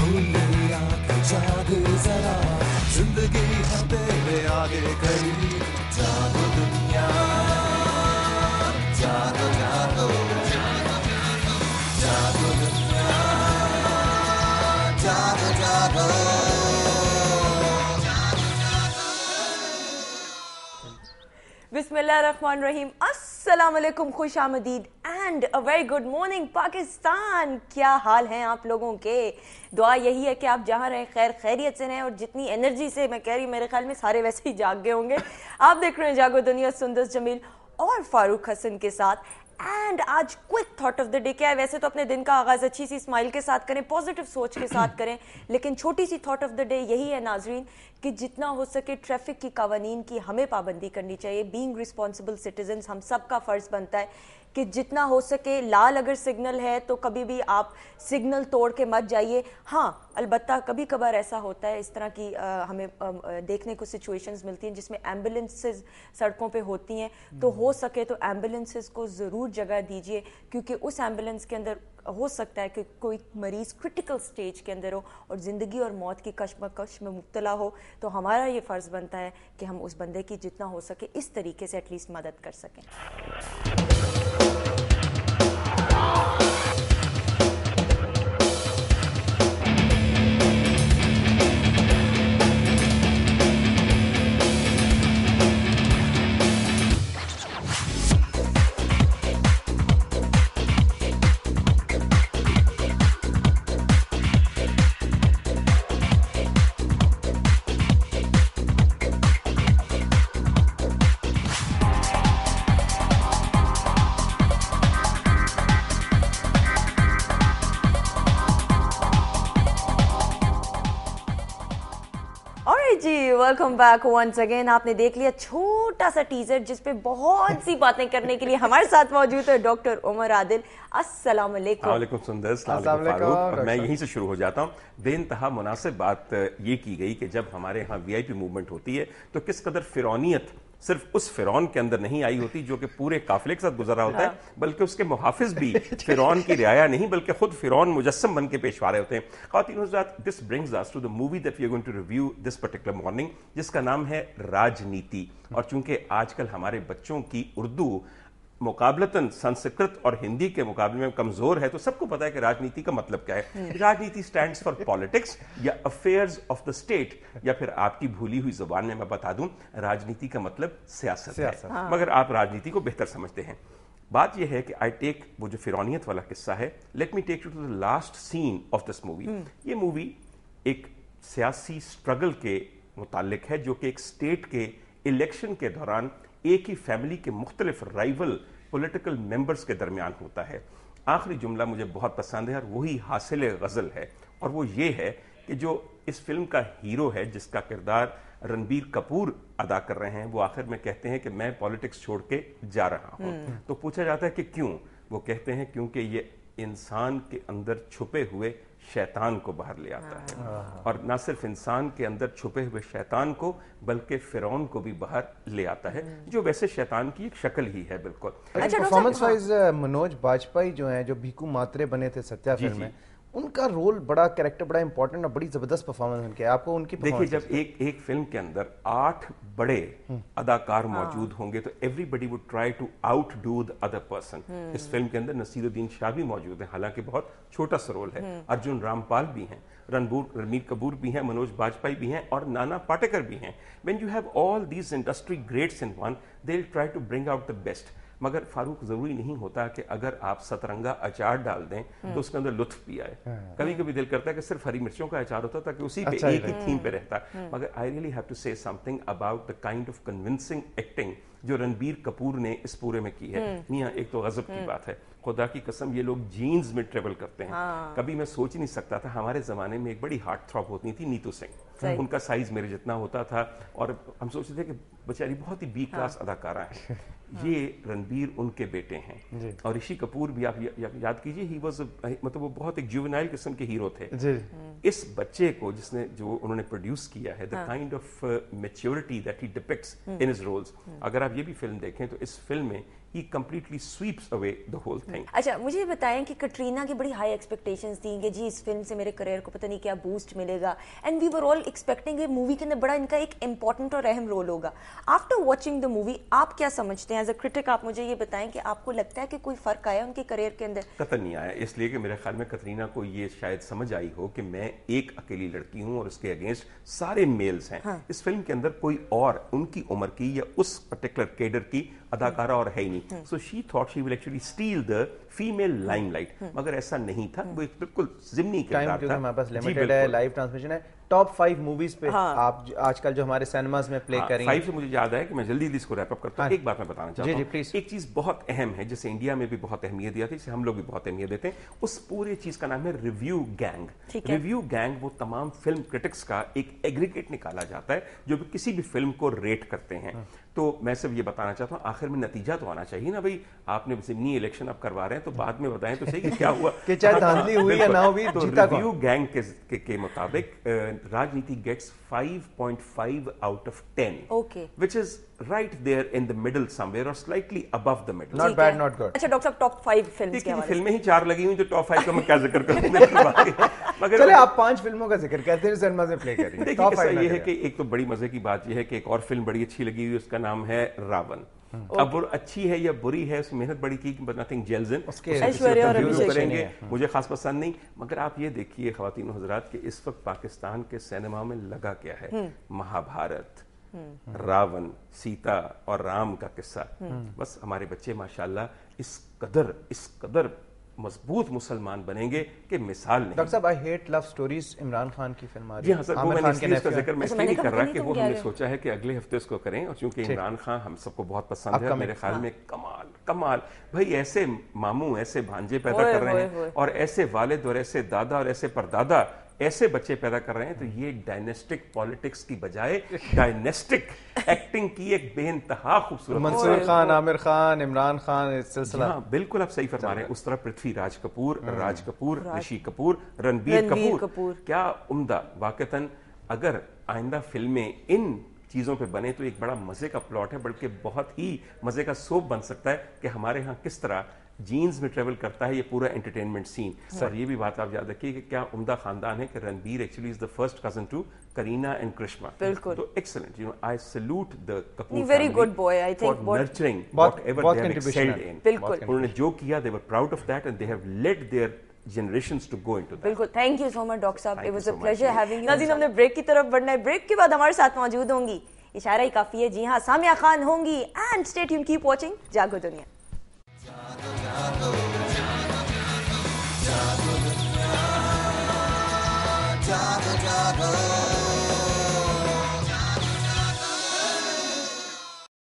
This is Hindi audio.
खोले आँख जाग जरा, जिंदगी है तेरे आगे खड़ी, जागो दुनिया, जागो जागो, जागो दुनिया, जागो जागो। बिस्मिल्लाहिर्रहमानिर्रहीम, अस्सलाम वालेकुम, खुश आमदीद and a very good morning Pakistan. क्या हाल हैं आप लोगों के? दुआ यही है कि आप जहाँ रहें खैर खैरियत से रहें और जितनी एनर्जी से, मैं कह रही हूँ मेरे ख्याल में सारे वैसे ही जाग गए होंगे। आप देख रहे हैं जागो दुनिया सुंदस जमील और फारूक हसन के साथ। एंड आज quick thought of the day क्या है? वैसे तो अपने दिन का आगाज अच्छी सी स्माइल के साथ करें, पॉजिटिव सोच के साथ करें, लेकिन छोटी सी थॉट ऑफ द डे यही है नाजरीन कि जितना हो सके ट्रैफिक की कवानीन की हमें पाबंदी करनी चाहिए। बीइंग रिस्पॉन्सिबल सिटीजन्स हम सब का फर्ज बनता है कि जितना हो सके लाल अगर सिग्नल है तो कभी भी आप सिग्नल तोड़ के मत जाइए। हाँ, अलबत्ता कभी कभार ऐसा होता है, इस तरह की हमें देखने को सिचुएशंस मिलती हैं जिसमें एम्बुलेंसेस सड़कों पे होती हैं, तो हो सके तो एम्बुलेंसेस को ज़रूर जगह दीजिए, क्योंकि उस एम्बुलेंस के अंदर हो सकता है कि कोई मरीज़ क्रिटिकल स्टेज के अंदर हो और ज़िंदगी और मौत की कश्मकश में मुब्तला हो, तो हमारा ये फ़र्ज़ बनता है कि हम उस बंदे की जितना हो सके इस तरीके से एटलीस्ट मदद कर सकें। जी, वेलकम बैक वंस अगेन। आपने देख लिया छोटा सा टीजर जिसपे बहुत सी बातें करने के लिए हमारे साथ मौजूद है डॉक्टर उमर आदिल। अस्सलाम वालेकुम। वालेकुम सुंदस, फारूक। और मैं यहीं से शुरू हो जाता हूँ। बेइंतहा मुनासिब बात ये की गई कि जब हमारे यहाँ वीआईपी मूवमेंट होती है तो किस कदर फिरौनियत सिर्फ उस फिरौन के अंदर नहीं आई होती जो कि पूरे काफिले के साथ गुजरा होता है, बल्कि उसके मुहाफिज भी फिरौन की रियाया नहीं बल्कि खुद फिरौन मुजस्सम बन के पेशवा रहे होते हैं। ख़वातीन हज़रात, this brings us to the movie that we are going to review this particular morning, जिसका नाम है राजनीति। और चूंकि आजकल हमारे बच्चों की उर्दू मुकाबलतन संस्कृत और हिंदी के मुकाबले में कमजोर है, तो सबको पता है कि राजनीति का मतलब क्या है। राजनीति स्टैंड्स फॉर पॉलिटिक्स या अफेयर्स ऑफ द स्टेट, या फिर आपकी भूली हुई जुबान में मैं बता दूं, राजनीति का मतलब सियासत है। हाँ। मगर आप राजनीति को बेहतर समझते हैं। बात यह है कि आई टेक वो जो फिरौनियत वाला किस्सा है, let me take you to the last scene of this movie. ये मूवी एक सियासी स्ट्रगल के मुतालिक है जो कि एक स्टेट के इलेक्शन के दौरान एक ही फैमिली के मुख्तलिफ राइवल पॉलिटिकल मेंबर्स के दरमियान होता है। आखिरी जुमला मुझे बहुत पसंद है और वही हासिल गज़ल है, और वो ये है कि जो इस फिल्म का हीरो है जिसका किरदार रणबीर कपूर अदा कर रहे हैं, वो आखिर में कहते हैं कि मैं पॉलिटिक्स छोड़ के जा रहा हूं। तो पूछा जाता है कि क्यों? वो कहते हैं क्योंकि ये इंसान के अंदर छुपे हुए शैतान को बाहर ले आता है, और ना सिर्फ इंसान के अंदर छुपे हुए शैतान को बल्कि फिरौन को भी बाहर ले आता है, जो वैसे शैतान की एक शक्ल ही है बिल्कुल। परफॉर्मेंस वाइज मनोज बाजपेयी जो हैं, जो भीखू मात्रे बने थे सत्या फिल्म में, उनका रोल बड़ा, कैरेक्टर बड़ा इंपॉर्टेंट और बड़ी जबरदस्त परफॉर्मेंस उनके। आपको उनकी देखिए, जब एक फिल्म के अंदर 8 बड़े अदाकार मौजूद होंगे तो everybody would try to outdo the other person. इस फिल्म के अंदर नसीरुद्दीन शाह भी मौजूद है, हालांकि बहुत छोटा सा रोल है। अर्जुन रामपाल भी हैं, रणबीर कपूर भी हैं, मनोज बाजपेयी भी हैं और नाना पाटेकर भी हैं। When you have all these industry greats in one, they will try to bring out the best. मगर फारूक, जरूरी नहीं होता कि अगर आप सतरंगा अचार डाल दें तो उसके अंदर लुत्फ भी आए। कभी कभी दिल करता है कि सिर्फ हरी मिर्चों का अचार होता ताकि उसी पे एक ही थीम पे रहता। मगर I really have to say something about the kind of convincing acting जो रणबीर कपूर ने इस पूरे में की है। मियां, एक तो गजब की बात है, खुदा की कसम ये लोग जीन्स में ट्रेवल करते हैं। कभी मैं सोच नहीं सकता था, हमारे जमाने में एक बड़ी हार्ट थ्रॉप होती थी नीतू सिंह, उनका साइज मेरे जितना होता था और हम सोचते थे कि बेचारी बहुत ही बी क्लास अदाकारा है। ये रणबीर उनके बेटे हैं, और ऋषि कपूर भी आप याद कीजिए, ही वाज मतलब वो बहुत एक जुवेनाइल किस्म के हीरो थे। इस बच्चे को जिसने जो उन्होंने प्रोड्यूस किया है, the kind of maturity that he depicts in his roles, अगर आप ये भी फिल्म देखें तो इस फिल्म में he completely sweeps away the whole thing. अच्छा, मुझे बताएं कि कटरीना की बड़ी हाई एक्सपेक्टेशंस थी कि जी इस फिल्म से मेरे करियर को पता नहीं क्या बूस्ट मिलेगा, and we were all expecting movie के अंदर बड़ा इनका एक इंपॉर्टेंट और अहम रोल होगा. आफ्टर वॉचिंग द मूवी आप क्या समझते हैं एज अ क्रिटिक? आप मुझे ये बताएं कि आपको लगता है कि कोई फर्क आया उनके करियर के अंदर? कतई नहीं आया, इसलिए कि मेरे ख्याल में कतरीना को ये शायद समझ आई हो कि मैं एक अकेली लड़की हूं और उसके अगेंस्ट सारे मेल्स हैं. हाँ. इस फिल्म के अंदर कोई और उनकी उम्र की या उस पर्टिकुलर कैडर की अदाकारा और है ही नहीं. So she thought she will actually steel the female limelight, मगर ऐसा नहीं था. वो एक बिल्कुल जिम्नी किरदार था. हमारे पास लिमिटेड है, लाइव ट्रांसमिशन है. टॉप 5 मूवीज पे आप आजकल जो हमारे सिनेमास में प्ले करेंगे. 5 से मुझे याद है कि मैं जल्दी इसको रैप अप करता हूं. एक बात मैं बताना चाहता हूं. एक चीज बहुत अहम है जिसे इंडिया में भी बहुत अहमियत दिया था, जिसे हम लोग भी बहुत अहमियत देते हैं. उस पूरे चीज का नाम है रिव्यू गैंग. रिव्यू गैंग वो तमाम फिल्म क्रिटिक्स का एक एग्रीगेट निकाला जाता है जो भी किसी भी फिल्म को रेट करते हैं. तो मैं सिर्फ ये बताना चाहता हूं, आखिर में नतीजा तो आना चाहिए ना भाई. आपने जिमनी इलेक्शन अब करवा रहे हैं तो बाद में बताएं तो सही कि क्या हुआ. कि चाहे धांधली हुई या ना हुई, तो रिव्यू गैंग के मुताबिक राजनीति gets 5.5 out of 10, which is right there in the middle somewhere or slightly above the middle. Not bad, not good. अच्छा डॉक्टर साहब, टॉप 5 फिल्म्स के हवाले से. फिल्में ही 4 लगी हुई तो टॉप 5 का मैं क्या जिक्र करूं. मगर चले आप 5 फिल्मों का जिक्र करते हैं सिनेमा से प्ले करें. देखिए ऐसा ये है कि एक तो बड़ी मजे की बात ये है कि एक और फिल्म बड़ी अच्छी लगी हुई, उसका नाम है रावण. अब वो अच्छी है या बुरी है, उसमें मेहनत बड़ी की, बट नथिंग जेल्स इन. ऐश्वर्या और अभिषेक करेंगे, मुझे खास पसंद नहीं. मगर आप ये देखिए ख्वातीन हजरात कि इस वक्त पाकिस्तान के सिनेमा में लगा क्या है. महाभारत, रावण, सीता और राम का किस्सा. बस हमारे बच्चे माशाल्लाह इस कदर मजबूत मुसलमान बनेंगे कि मिसाल नहीं. डॉक्टर साहब, I hate love stories Imran Khan की फिल्म आ रही है. जी हाँ सर, वो मैंने इसका जिक्र मैं इसलिए नहीं कर रहा कि वो हमने सोचा है कि अगले हफ्ते इसको करें, और चूंकि इमरान खान हम सबको बहुत पसंद है. मेरे ख्याल में कमाल भाई, ऐसे मामू ऐसे भांजे पैदा कर रहे हैं और ऐसे वालिद और ऐसे दादा और ऐसे परदादा ऐसे बच्चे पैदा कर रहे हैं. तो ये डायनेस्टिक पॉलिटिक्स की बजाय डायनेस्टिक एक्टिंग की एक बेइंतहा खूबसूरत. मंसूर खान, आमिर खान, इमरान खान, इस सिलसिला. हाँ बिल्कुल आप सही फरमा रहे हैं. उस तरह पृथ्वी राज कपूर, राज कपूर, ऋषि कपूर, रणबीर कपूर. क्या उम्दा. वाकईतन अगर आइंदा फिल्में इन चीजों पे बने तो एक बड़ा मजे का प्लॉट है, बल्कि बहुत ही मजे का सोप बन सकता है कि हमारे यहाँ किस तरह जीन्स में ट्रेवल करता है ये पूरा एंटरटेनमेंट सीन. और ये भी बात आप याद रखिए कि क्या उम्दा खानदान है कि Ranbir actually is the first cousin to Kareena and Krishna. बिल्कुल. तो excellent, you know, I salute the Kapoor very good boy. I think nurturing whatever they have excelled in. बिल्कुल उन्होंने जो किया they were proud of that and they have led their generations to go into that. बिल्कुल. Thank you so much doctor साहब. It was a pleasure having you. नाज़रीन, हमने ब्रेक की तरफ बढ़ना है. ब्रेक के बाद हमारे साथ मौजूद होंगी, इशारा ही काफी है, जी हाँ, सामिया खान होंगी. And stay tuned, keep watching जागो दुनिया. जागो